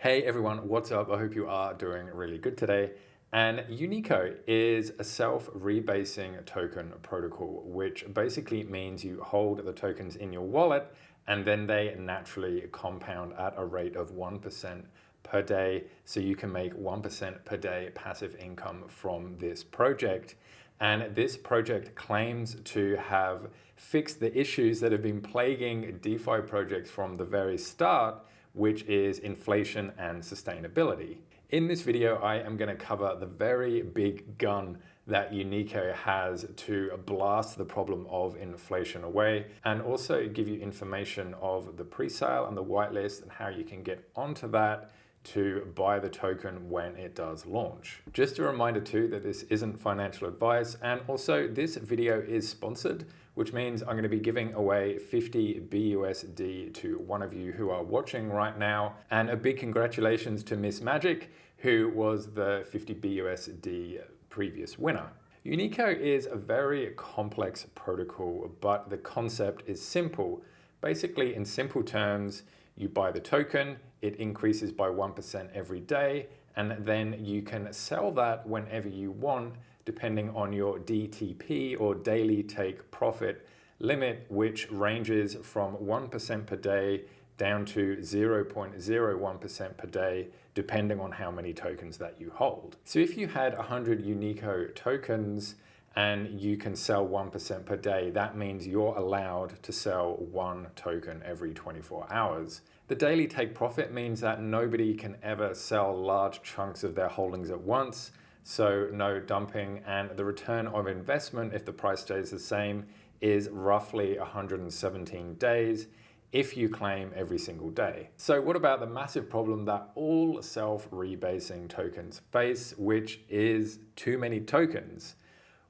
Hey everyone, what's up? I hope you are doing really good today. And Uniqo is a self-rebasing token protocol, which basically means you hold the tokens in your wallet and then they naturally compound at a rate of 1% per day. So you can make 1% per day passive income from this project. And this project claims to have fixed the issues that have been plaguing DeFi projects from the very start, which is inflation and sustainability. In this video, I am going to cover the very big gun that Uniqo has to blast the problem of inflation away, and also give you information of the pre-sale and the whitelist and how you can get onto that to buy the token when it does launch. Just a reminder too that this isn't financial advice, and also this video is sponsored, which means I'm going to be giving away 50 BUSD to one of you who are watching right now. And a big congratulations to Miss Magic, who was the 50 BUSD previous winner. Uniqo is a very complex protocol, but the concept is simple. Basically, in simple terms, you buy the token, it increases by 1% every day, and then you can sell that whenever you want, depending on your DTP or daily take profit limit, which ranges from 1% per day down to 0.01% per day, depending on how many tokens that you hold. So if you had 100 Uniqo tokens and you can sell 1% per day, that means you're allowed to sell one token every 24 hours. The daily take profit means that nobody can ever sell large chunks of their holdings at once, so no dumping, and the return of investment, if the price stays the same, is roughly 117 days if you claim every single day. So what about the massive problem that all self-rebasing tokens face, which is too many tokens?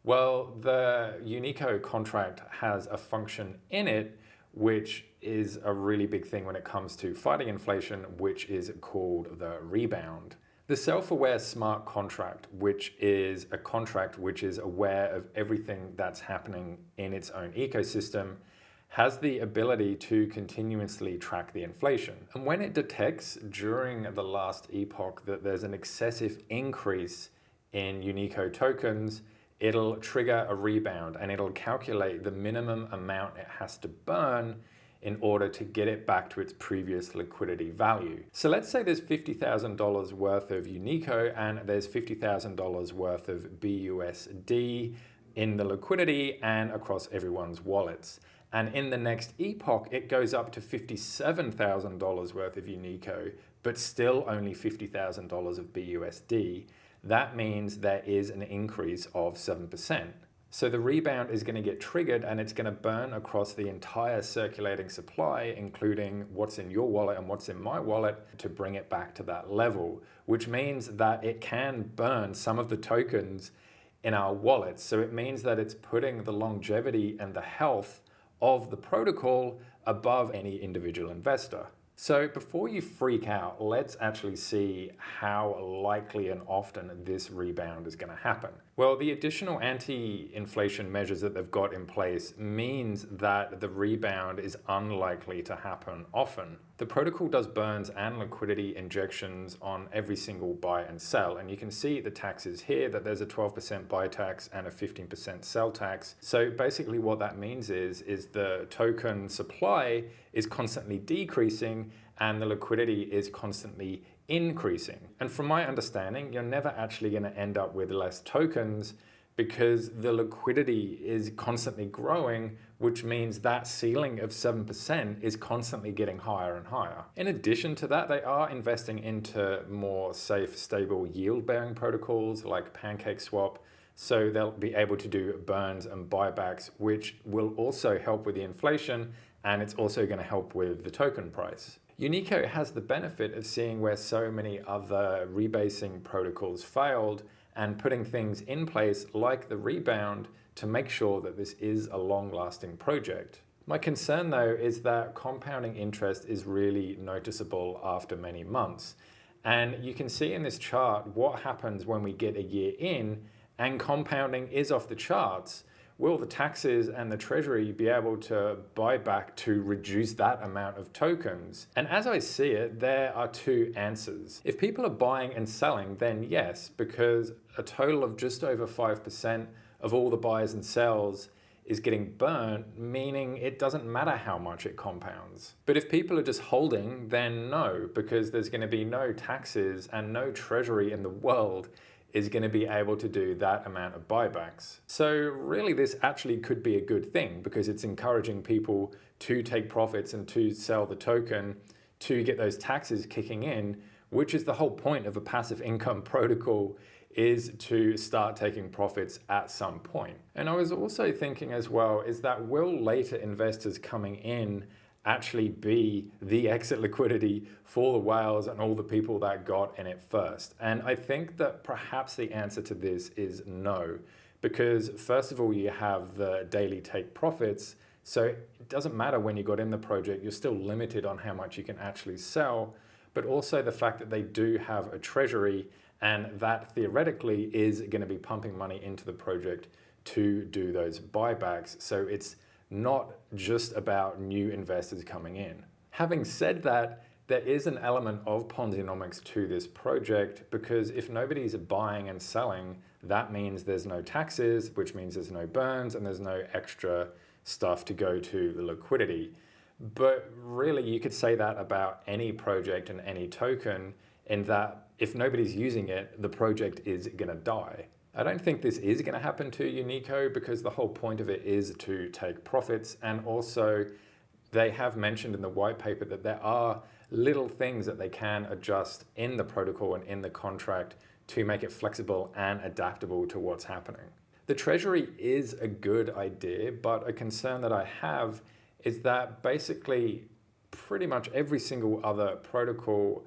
Well, the Uniqo contract has a function in it which is a really big thing when it comes to fighting inflation, which is called the rebound. The self-aware smart contract, which is a contract which is aware of everything that's happening in its own ecosystem, has the ability to continuously track the inflation. And when it detects during the last epoch that there's an excessive increase in Uniqo tokens, it'll trigger a rebound and it'll calculate the minimum amount it has to burn in order to get it back to its previous liquidity value. So let's say there's $50,000 worth of Uniqo and there's $50,000 worth of BUSD in the liquidity and across everyone's wallets. And in the next epoch, it goes up to $57,000 worth of Uniqo, but still only $50,000 of BUSD. That means there is an increase of 7%. So the rebound is going to get triggered and it's going to burn across the entire circulating supply, including what's in your wallet and what's in my wallet, to bring it back to that level, which means that it can burn some of the tokens in our wallets. So it means that it's putting the longevity and the health of the protocol above any individual investor. So before you freak out, let's actually see how likely and often this rebound is going to happen. Well, the additional anti-inflation measures that they've got in place means that the rebound is unlikely to happen often. The protocol does burns and liquidity injections on every single buy and sell, and you can see the taxes here, that there's a 12% buy tax and a 15% sell tax. So basically what that means is the token supply is constantly decreasing and the liquidity is constantly increasing. And from my understanding, you're never actually going to end up with less tokens because the liquidity is constantly growing, which means that ceiling of 7% is constantly getting higher and higher. In addition to that, they are investing into more safe, stable yield-bearing protocols like PancakeSwap, so they'll be able to do burns and buybacks, which will also help with the inflation, and it's also going to help with the token price. Uniqo has the benefit of seeing where so many other rebasing protocols failed and putting things in place like the rebound to make sure that this is a long-lasting project. My concern though is that compounding interest is really noticeable after many months. And you can see in this chart what happens when we get a year in and compounding is off the charts, will the taxes and the treasury be able to buy back to reduce that amount of tokens? And as I see it, there are two answers. If people are buying and selling, then yes, because a total of just over 5% of all the buys and sells is getting burnt, meaning it doesn't matter how much it compounds. But if people are just holding, then no, because there's going to be no taxes and no treasury in the world is going to be able to do that amount of buybacks. So really this actually could be a good thing because it's encouraging people to take profits and to sell the token to get those taxes kicking in, which is the whole point of a passive income protocol, is to start taking profits at some point. And I was also thinking as well, is that will later investors coming in actually be the exit liquidity for the whales and all the people that got in it first? And I think that perhaps the answer to this is no, because first of all, you have the daily take profits. So it doesn't matter when you got in the project, you're still limited on how much you can actually sell, but also the fact that they do have a treasury and that theoretically is going to be pumping money into the project to do those buybacks. So it's not just about new investors coming in. Having said that, there is an element of ponzinomics to this project because if nobody's buying and selling, that means there's no taxes, which means there's no burns and there's no extra stuff to go to the liquidity. But really, you could say that about any project and any token, in that if nobody's using it, the project is going to die. I don't think this is going to happen to Uniqo because the whole point of it is to take profits. And also they have mentioned in the white paper that there are little things that they can adjust in the protocol and in the contract to make it flexible and adaptable to what's happening. The treasury is a good idea, but a concern that I have is that basically pretty much every single other protocol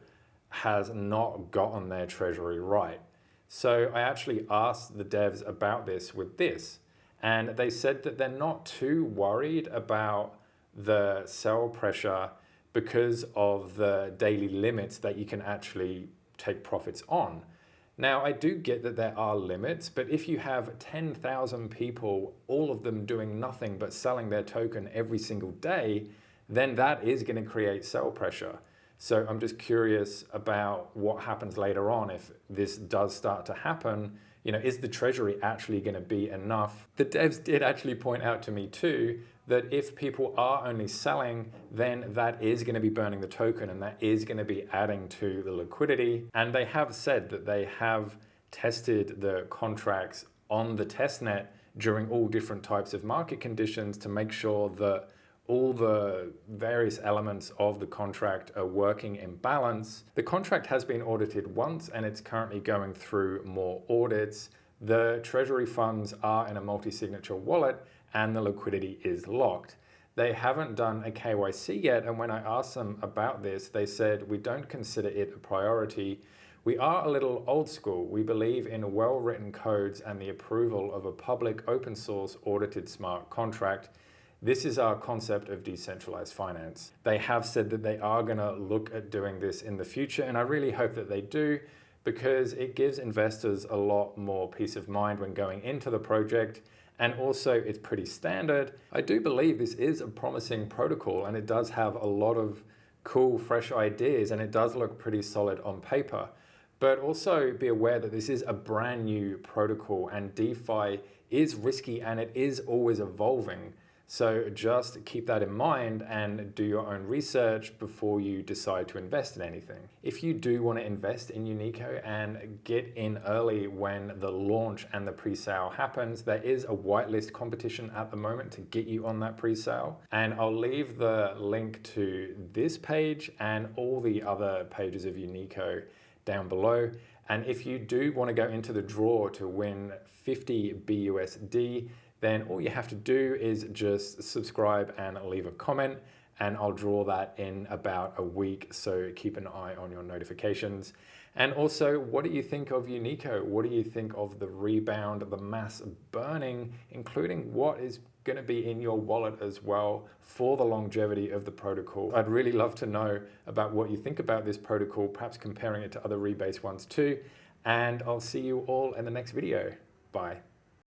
has not gotten their treasury right. So I actually asked the devs about this with this, and they said that they're not too worried about the sell pressure because of the daily limits that you can actually take profits on. Now, I do get that there are limits, but if you have 10,000 people, all of them doing nothing but selling their token every single day, then that is going to create sell pressure. So I'm just curious about what happens later on if this does start to happen. You know, is the treasury actually going to be enough? The devs did actually point out to me too that if people are only selling, then that is going to be burning the token and that is going to be adding to the liquidity. And they have said that they have tested the contracts on the testnet during all different types of market conditions to make sure that all the various elements of the contract are working in balance. The contract has been audited once and it's currently going through more audits. The treasury funds are in a multi-signature wallet and the liquidity is locked. They haven't done a KYC yet, and when I asked them about this, they said, we don't consider it a priority. We are a little old school. We believe in well-written codes and the approval of a public open source audited smart contract. This is our concept of decentralized finance. They have said that they are going to look at doing this in the future, and I really hope that they do because it gives investors a lot more peace of mind when going into the project, and also it's pretty standard. I do believe this is a promising protocol and it does have a lot of cool, fresh ideas and it does look pretty solid on paper. But also be aware that this is a brand new protocol and DeFi is risky and it is always evolving. So just keep that in mind and do your own research before you decide to invest in anything. If you do want to invest in Uniqo and get in early when the launch and the pre-sale happens, there is a whitelist competition at the moment to get you on that pre-sale. And I'll leave the link to this page and all the other pages of Uniqo down below. And if you do want to go into the draw to win 50 BUSD, then all you have to do is just subscribe and leave a comment, and I'll draw that in about a week, so keep an eye on your notifications. And also, what do you think of Uniqo? What do you think of the rebound, the mass burning, including what is going to be in your wallet as well for the longevity of the protocol? I'd really love to know about what you think about this protocol, perhaps comparing it to other rebase ones too, and I'll see you all in the next video. Bye.